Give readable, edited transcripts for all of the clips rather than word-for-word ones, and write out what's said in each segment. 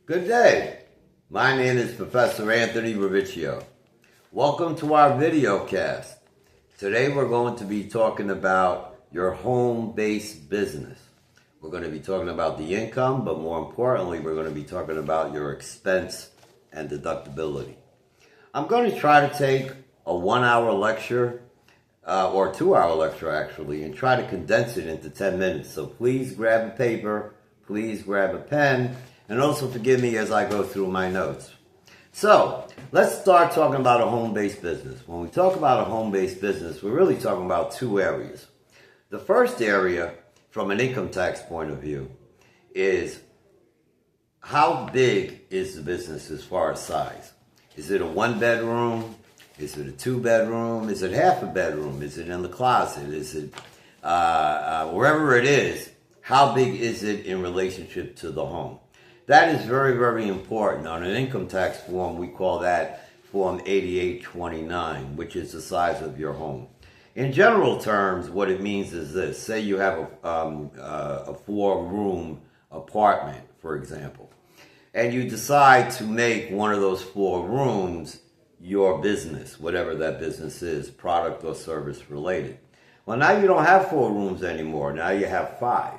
Good day. My name is Professor Anthony Revicchio. Welcome to our video cast. Today we're going to be talking about your home-based business. We're going to be talking about the income, but more importantly, we're going to be talking about your expense and deductibility. I'm going to try to take a 1-hour lecture, or 2-hour lecture actually, and try to condense it into 10 minutes. So please grab a paper, please grab a pen, and also forgive me as I go through my notes. So, let's start talking about a home-based business. When we talk about a home-based business, we're really talking about two areas. The first area, from an income tax point of view, is how big is the business as far as size? Is it a 1-bedroom? Is it a 2-bedroom? Is it half a bedroom? Is it in the closet? Is it wherever it is? How big is it in relationship to the home? That is very, very important. On an income tax form, we call that Form 8829, which is the size of your home. In general terms, what it means is this. Say you have a 4-room apartment, for example, and you decide to make one of those 4 rooms your business, whatever that business is, product or service related. Well, now you don't have 4 rooms anymore. Now you have 5.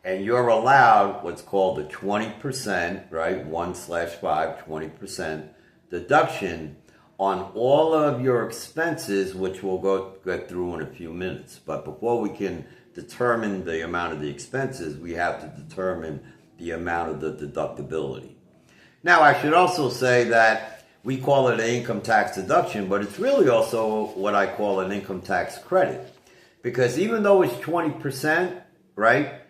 And you're allowed what's called a 20%, right? 1/5, 20% deduction on all of your expenses, which we'll get through in a few minutes. But before we can determine the amount of the expenses, we have to determine the amount of the deductibility. Now, I should also say that we call it an income tax deduction, but it's really also what I call an income tax credit. Because even though it's 20%, right?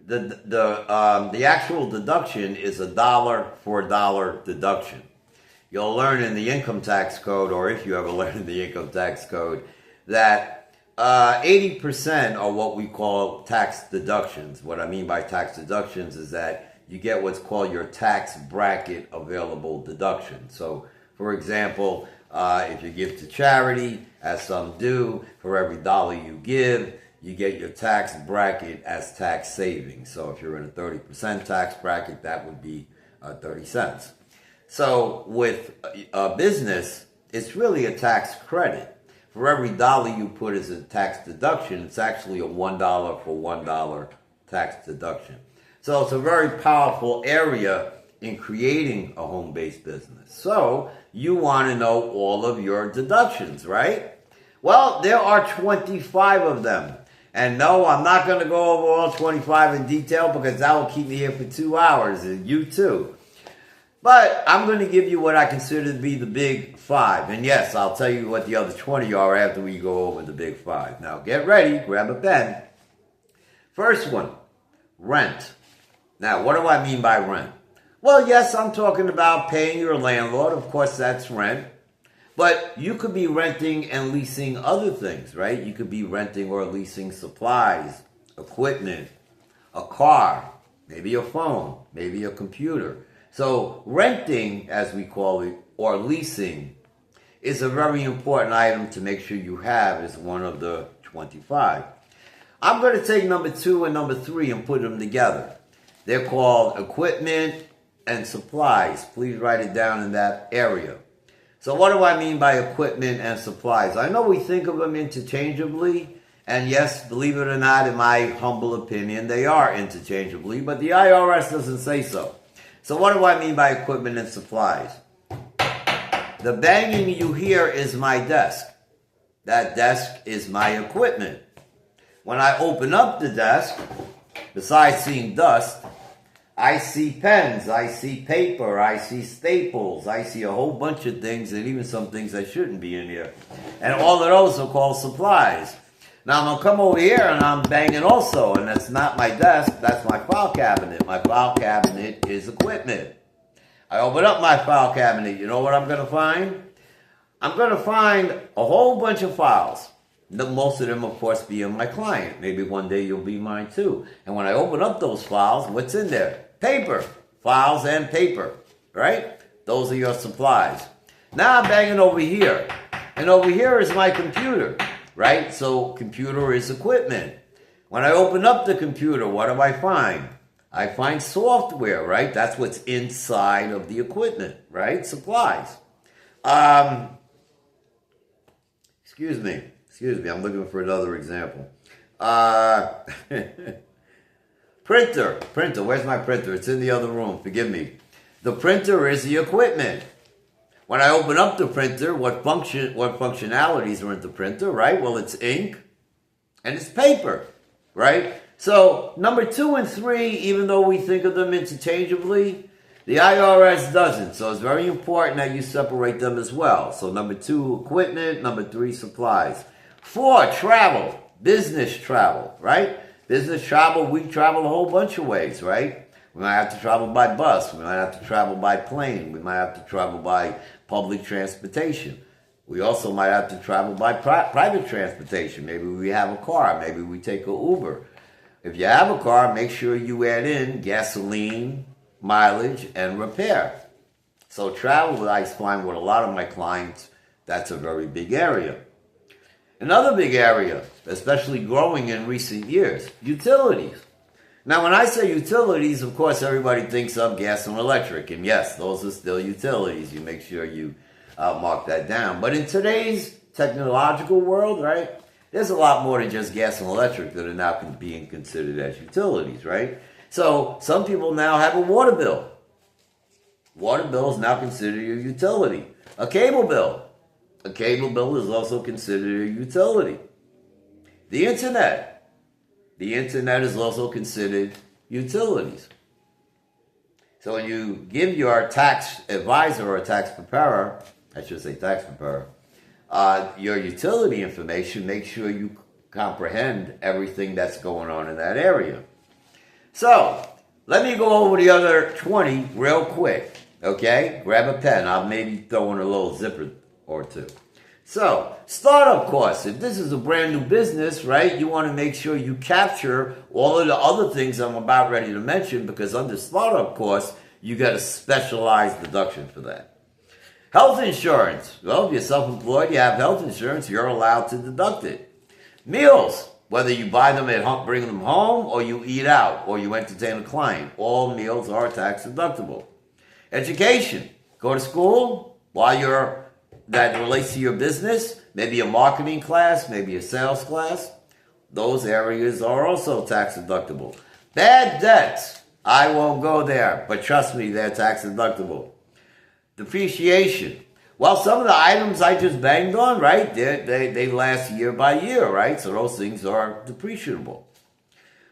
The actual deduction is $1 for $1 deduction. You'll learn in the income tax code, or if you ever learn in the income tax code, that 80% are what we call tax deductions. What I mean by tax deductions is that you get what's called your tax bracket available deduction. So, for example, if you give to charity, as some do, for every dollar you give, you get your tax bracket as tax savings. So if you're in a 30% tax bracket, that would be 30 cents. So with a business, it's really a tax credit. For every dollar you put as a tax deduction, it's actually a $1 for $1 tax deduction. So it's a very powerful area in creating a home-based business. So you want to know all of your deductions, right? Well, there are 25 of them. And no, I'm not going to go over all 25 in detail because that will keep me here for 2 hours, and you too. But I'm going to give you what I consider to be the big 5. And yes, I'll tell you what the other 20 are after we go over the big 5. Now get ready, grab a pen. First one, rent. Now, what do I mean by rent? Well, yes, I'm talking about paying your landlord. Of course, that's rent. But you could be renting and leasing other things, right? You could be renting or leasing supplies, equipment, a car, maybe a phone, maybe a computer. So renting, as we call it, or leasing, is a very important item to make sure you have as one of the 25. I'm going to take number 2 and number 3 and put them together. They're called equipment and supplies. Please write it down in that area. So what do I mean by equipment and supplies? I know we think of them interchangeably, and yes, believe it or not, in my humble opinion, they are interchangeably, but the IRS doesn't say so. So what do I mean by equipment and supplies? The banging you hear is my desk. That desk is my equipment. When I open up the desk, besides seeing dust, I see pens, I see paper, I see staples, I see a whole bunch of things, and even some things that shouldn't be in here. And all of those are called supplies. Now I'm going to come over here and I'm banging also, and that's not my desk, that's my file cabinet. My file cabinet is equipment. I open up my file cabinet, you know what I'm going to find? I'm going to find a whole bunch of files. Most of them, of course, being my client. Maybe one day you'll be mine too. And when I open up those files, what's in there? Paper. Files and paper. Right? Those are your supplies. Now I'm banging over here. And over here is my computer. Right? So computer is equipment. When I open up the computer, what do I find? I find software, right? That's what's inside of the equipment, right? Supplies. Um, excuse me. I'm looking for another example. Uh, printer. Where's my printer? It's in the other room. Forgive me. The printer is the equipment. When I open up the printer, what functionalities are in the printer, right? Well, it's ink and it's paper, right? So number 2 and 3, even though we think of them interchangeably, the IRS doesn't. So it's very important that you separate them as well. So number 2, equipment. Number 3, supplies. 4, travel, business travel, right? Business travel, we travel a whole bunch of ways, right? We might have to travel by bus. We might have to travel by plane. We might have to travel by public transportation. We also might have to travel by private transportation. Maybe we have a car. Maybe we take an Uber. If you have a car, make sure you add in gasoline, mileage, and repair. So travel, I find with a lot of my clients, that's a very big area. Another big area, especially growing in recent years, utilities. Now, when I say utilities, of course, everybody thinks of gas and electric. And yes, those are still utilities. You make sure you mark that down. But in today's technological world, right, there's a lot more than just gas and electric that are now being considered as utilities, right? So some people now have a water bill. Water bill is now considered a utility. A cable bill. A cable bill is also considered a utility. The internet. The internet is also considered utilities. So when you give your tax advisor or tax preparer, I should say tax preparer, your utility information, make sure you comprehend everything that's going on in that area. So let me go over the other 20 real quick, okay? Grab a pen. I'll maybe throw in a little zipper or two. So, startup costs. If this is a brand new business, right, you want to make sure you capture all of the other things I'm about ready to mention, because under startup costs, you got a specialized deduction for that. Health insurance. Well, if you're self-employed, you have health insurance, you're allowed to deduct it. Meals. Whether you buy them at home, bring them home, or you eat out, or you entertain a client, all meals are tax deductible. Education. Go to school while that relates to your business, maybe a marketing class, maybe a sales class. Those areas are also tax deductible. Bad debts, I won't go there, but trust me, they're tax deductible. Depreciation. Well, some of the items I just banged on, right, they last year by year, right? So those things are depreciable.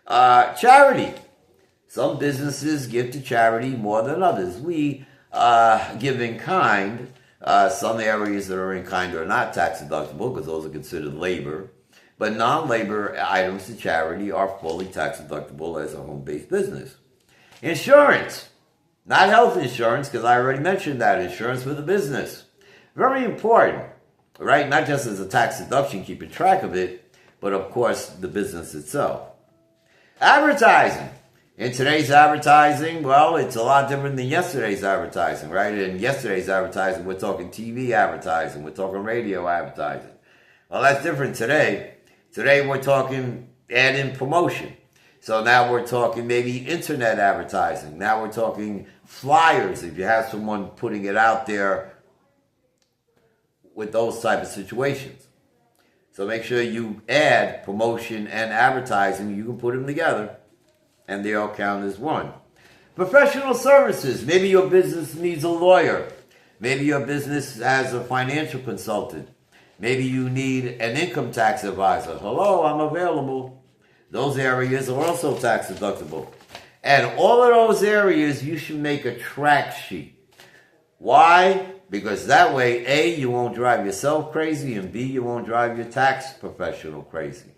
Charity. Some businesses give to charity more than others. We give in kind. Some areas that are in kind are not tax deductible because those are considered labor. But non-labor items to charity are fully tax deductible as a home-based business. Insurance. Not health insurance, because I already mentioned that. Insurance for the business. Very important, right? Not just as a tax deduction, keeping track of it, but of course the business itself. Advertising. In today's advertising, well, it's a lot different than yesterday's advertising, right? In yesterday's advertising, we're talking TV advertising, we're talking radio advertising. Well, that's different today. Today we're talking add-in promotion. So now we're talking maybe internet advertising. Now we're talking flyers, if you have someone putting it out there with those type of situations. So make sure you add promotion and advertising. You can put them together, and they all count as one. Professional services. Maybe your business needs a lawyer. Maybe your business has a financial consultant. Maybe you need an income tax advisor. Hello, I'm available. Those areas are also tax deductible. And all of those areas, you should make a track sheet. Why? Because that way, A, you won't drive yourself crazy, and B, you won't drive your tax professional crazy.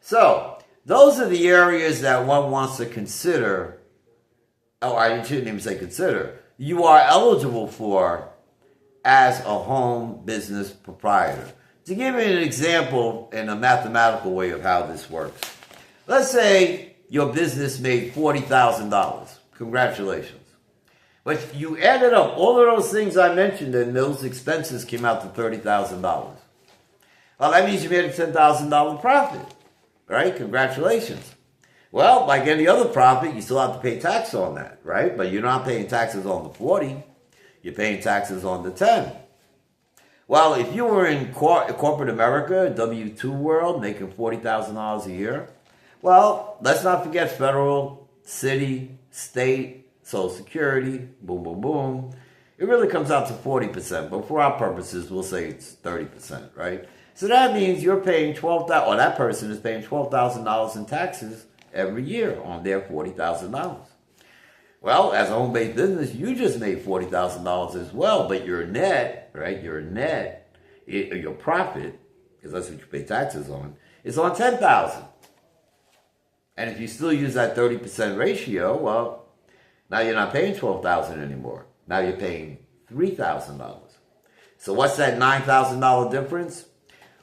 So, those are the areas that one wants to consider. Oh, I shouldn't even say consider. You are eligible for as a home business proprietor. To give you an example in a mathematical way of how this works. Let's say your business made $40,000. Congratulations. But you added up all of those things I mentioned, and those expenses came out to $30,000. Well, that means you made a $10,000 profit, right? Congratulations. Well, like any other profit, you still have to pay tax on that, right? But you're not paying taxes on the 40. You're paying taxes on the 10. Well, if you were in corporate America, W-2 world, making $40,000 a year, well, let's not forget federal, city, state, Social Security, boom, boom, boom. It really comes out to 40%, but for our purposes, we'll say it's 30%, right? So that means you're paying $12,000, or that person is paying $12,000 in taxes every year on their $40,000. Well, as a home-based business, you just made $40,000 as well, but your net, right, your profit, because that's what you pay taxes on, is on $10,000. And if you still use that 30% ratio, well, now you're not paying $12,000 anymore. Now you're paying $3,000. So what's that $9,000 difference?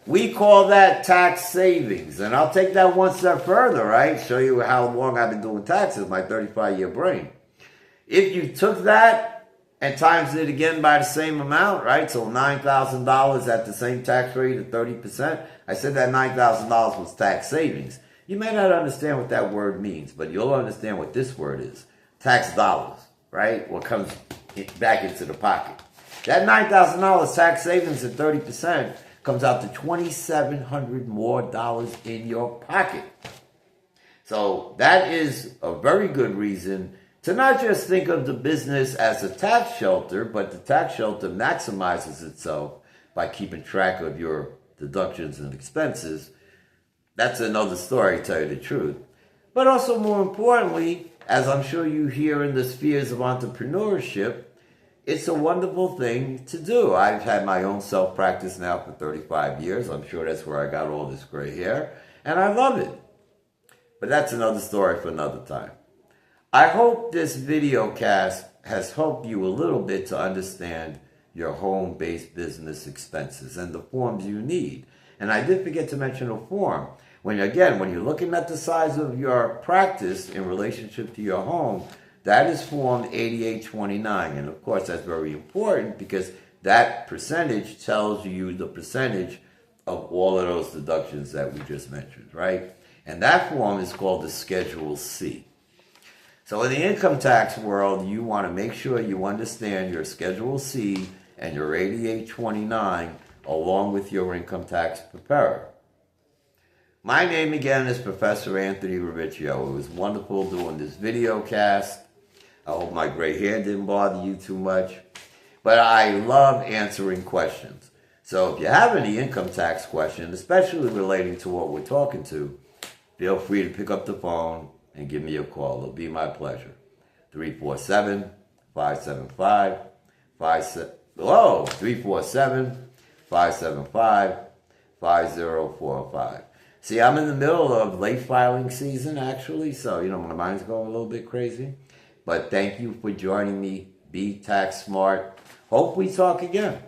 We call that tax savings. And I'll take that one step further, right? Show you how long I've been doing taxes, my 35-year brain. If you took that and times it again by the same amount, right? So $9,000 at the same tax rate of 30%. I said that $9,000 was tax savings. You may not understand what that word means, but you'll understand what this word is. Tax dollars, right? What comes back into the pocket. That $9,000 tax savings at 30% comes out to $2,700 more dollars in your pocket. So that is a very good reason to not just think of the business as a tax shelter, but the tax shelter maximizes itself by keeping track of your deductions and expenses. That's another story, to tell you the truth. But also more importantly, as I'm sure you hear in the spheres of entrepreneurship, it's a wonderful thing to do. I've had my own self-practice now for 35 years. I'm sure that's where I got all this gray hair, and I love it. But that's another story for another time. I hope this video cast has helped you a little bit to understand your home-based business expenses and the forms you need. And I did forget to mention a form. When you're looking at the size of your practice in relationship to your home, that is Form 8829. And of course, that's very important because that percentage tells you the percentage of all of those deductions that we just mentioned, right? And that form is called the Schedule C. So in the income tax world, you want to make sure you understand your Schedule C and your 8829 along with your income tax preparer. My name again is Professor Anthony Revicchio. It was wonderful doing this video cast. I hope my gray hair didn't bother you too much. But I love answering questions. So if you have any income tax questions, especially relating to what we're talking to, feel free to pick up the phone and give me a call. It'll be my pleasure. 347-575-5045. See, I'm in the middle of late filing season, actually, so, my mind's going a little bit crazy. But thank you for joining me. Be tax smart. Hope we talk again.